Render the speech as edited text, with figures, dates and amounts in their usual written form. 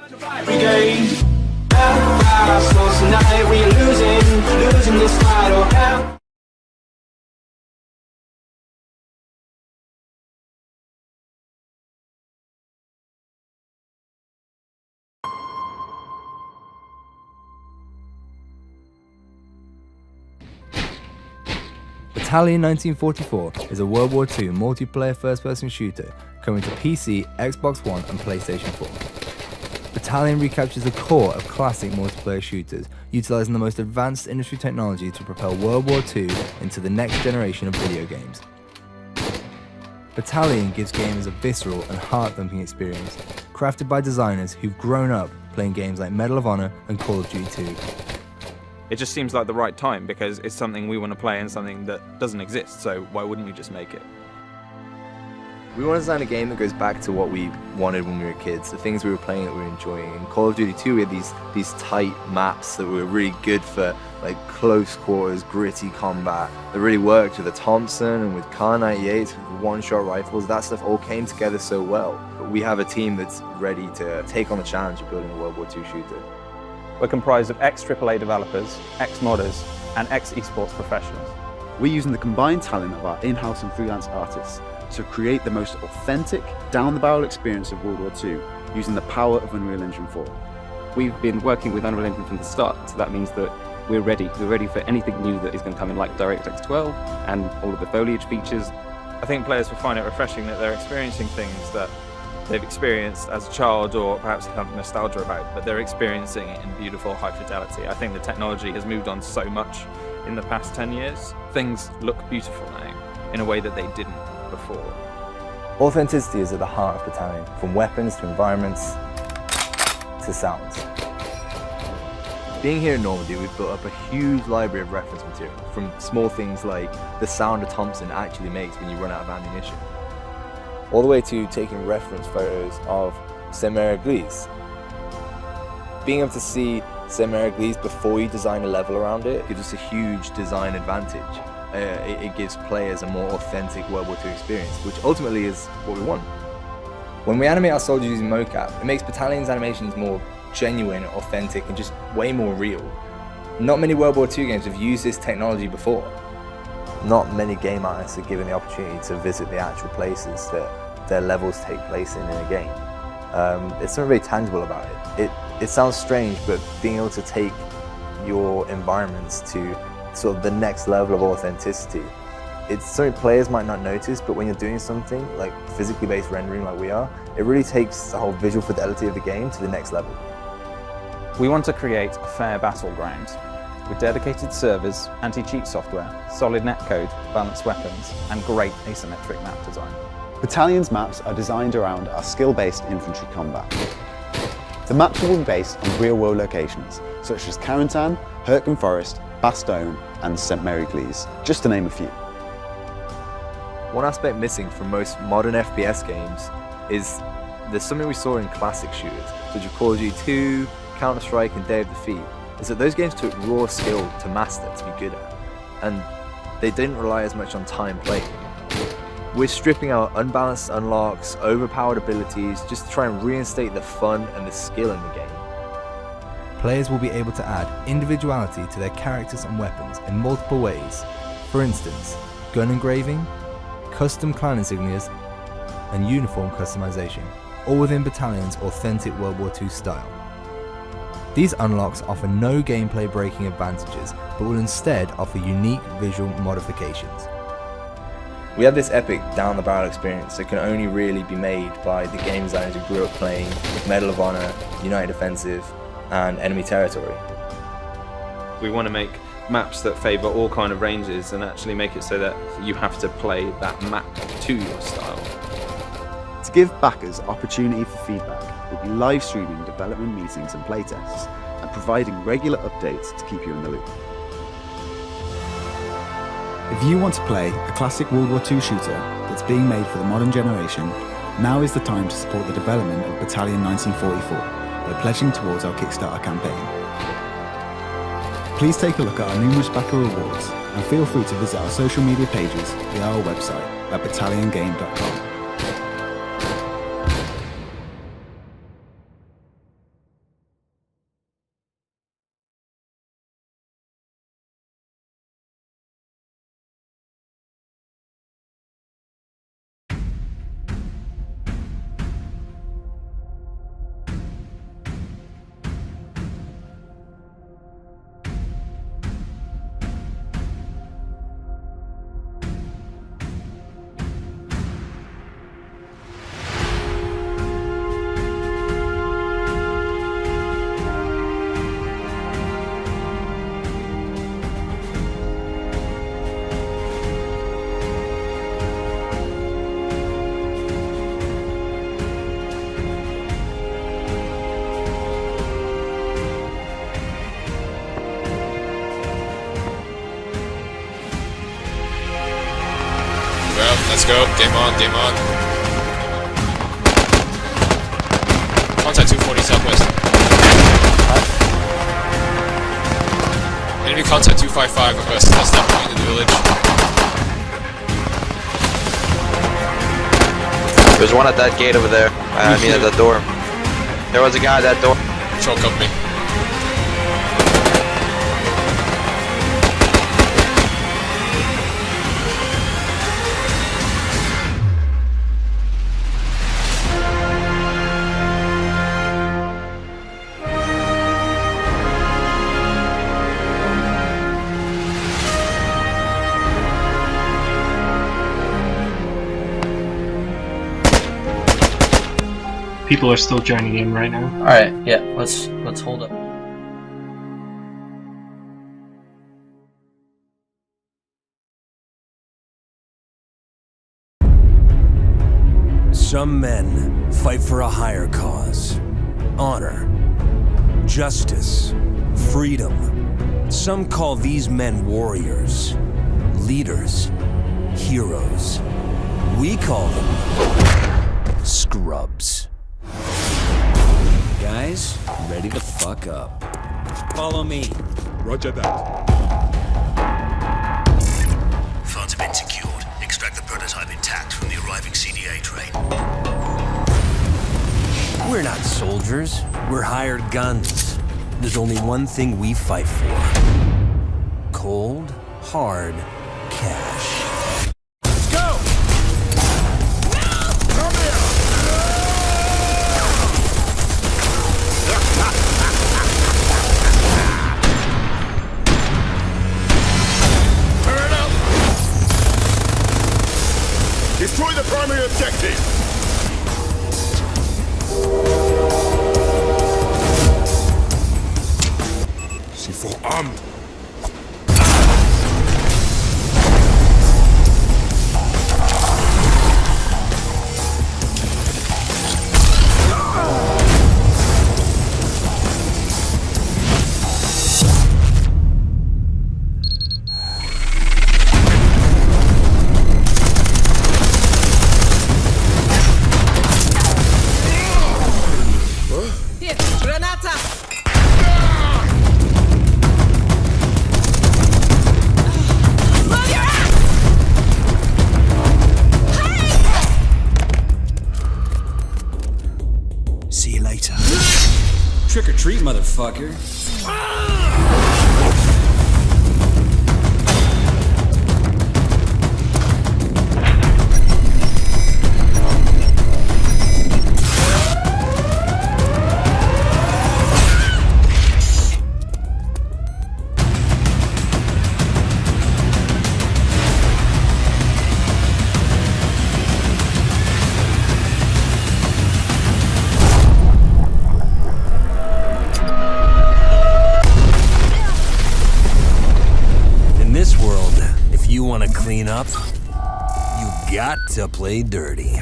Every day, so tonight we are losing this fight. Oh, hell. Battalion 1944 is a World War II multiplayer first-person shooter coming to PC, Xbox One and PlayStation 4. Battalion recaptures the core of classic multiplayer shooters, utilising the most advanced industry technology to propel World War II into the next generation of video games. Battalion gives gamers a visceral and heart-thumping experience, crafted by designers who've grown up playing games like Medal of Honor and Call of Duty 2. It just seems like the right time because it's something we want to play and something that doesn't exist, so why wouldn't we just make it? We want to design a game that goes back to what we wanted when we were kids, the things we were playing that we were enjoying. In Call of Duty 2 we had these tight maps that were really good for like close quarters, gritty combat, that really worked with the Thompson and with Kar 98s, with one-shot rifles. That stuff all came together so well. But we have a team that's ready to take on the challenge of building a World War II shooter. We're comprised of ex-AAA developers, ex-modders, and ex-esports professionals. We're using the combined talent of our in-house and freelance artists to create the most authentic, down-the-barrel experience of World War II, using the power of Unreal Engine 4. We've been working with Unreal Engine from the start, so that means that we're ready. We're ready for anything new that is going to come in, like DirectX 12 and all of the foliage features. I think players will find it refreshing that they're experiencing things that they've experienced as a child or perhaps have nostalgia about, but they're experiencing it in beautiful high fidelity. I think the technology has moved on so much in the past 10 years. Things look beautiful now in a way that they didn't before. Authenticity is at the heart of Battalion, from weapons to environments to sounds. Being here in Normandy, we've built up a huge library of reference material, from small things like the sound a Thompson actually makes when you run out of ammunition, all the way to taking reference photos of Saint-Mère-Église. Being able to see Saint-Mère-Église before you design a level around it gives us a huge design advantage. It gives players a more authentic World War II experience, which ultimately is what we want. When we animate our soldiers using mocap, it makes Battalion's animations more genuine, authentic, and just way more real. Not many World War II games have used this technology before. Not many game artists are given the opportunity to visit the actual places that their levels take place in a game. There's something very tangible about it. It sounds strange, but being able to take your environments to sort of the next level of authenticity, it's something players might not notice, but when you're doing something like physically based rendering like we are, it really takes the whole visual fidelity of the game to the next level. We want to create a fair battleground with dedicated servers, anti-cheat software, solid netcode, balanced weapons, and great asymmetric map design. Battalion's maps are designed around our skill-based infantry combat. The maps will be based on real-world locations, such as Carentan, Hurtgen Forest, Bastogne, and Saint-Mère-Église, just to name a few. One aspect missing from most modern FPS games is there's something we saw in classic shooters, such as Call of Duty 2, Counter-Strike, and Day of Defeat, is that those games took raw skill to master, to be good at, and they didn't rely as much on time played. We're stripping out unbalanced unlocks, overpowered abilities, just to try and reinstate the fun and the skill in the game. Players will be able to add individuality to their characters and weapons in multiple ways. For instance, gun engraving, custom clan insignias, and uniform customization, all within Battalion's authentic World War II style. These unlocks offer no gameplay breaking advantages, but will instead offer unique visual modifications. We have this epic down-the-barrel experience that can only really be made by the game designers who grew up playing Medal of Honor, United Offensive, and Enemy Territory. We want to make maps that favour all kind of ranges and actually make it so that you have to play that map to your style. To give backers opportunity for feedback, we'll be live streaming development meetings and playtests, and providing regular updates to keep you in the loop. If you want to play a classic World War II shooter that's being made for the modern generation, now is the time to support the development of Battalion 1944 by pledging towards our Kickstarter campaign. Please take a look at our numerous backer rewards and feel free to visit our social media pages via our website at battalionGame.com. go. Game on, game on. Contact 240 southwest. Enemy contact 255 west. That's that point in the village. There's one at that gate over there. I mean at that door. There was a guy at that door. Patrol company. People are still joining in right now. Alright, yeah, let's hold up. Some men fight for a higher cause. Honor, justice, freedom. Some call these men warriors, leaders, heroes. We call them scrubs. Guys, ready to fuck up. Follow me. Roger that. Funds have been secured. Extract the prototype intact from the arriving CDA train. We're not soldiers. We're hired guns. There's only one thing we fight for. Cold, hard cash. Let's go! Come here! Turn up! Destroy the primary objective! C4 armed. See you later. Trick or treat, motherfucker. this world, if you want to clean up, you got to play dirty.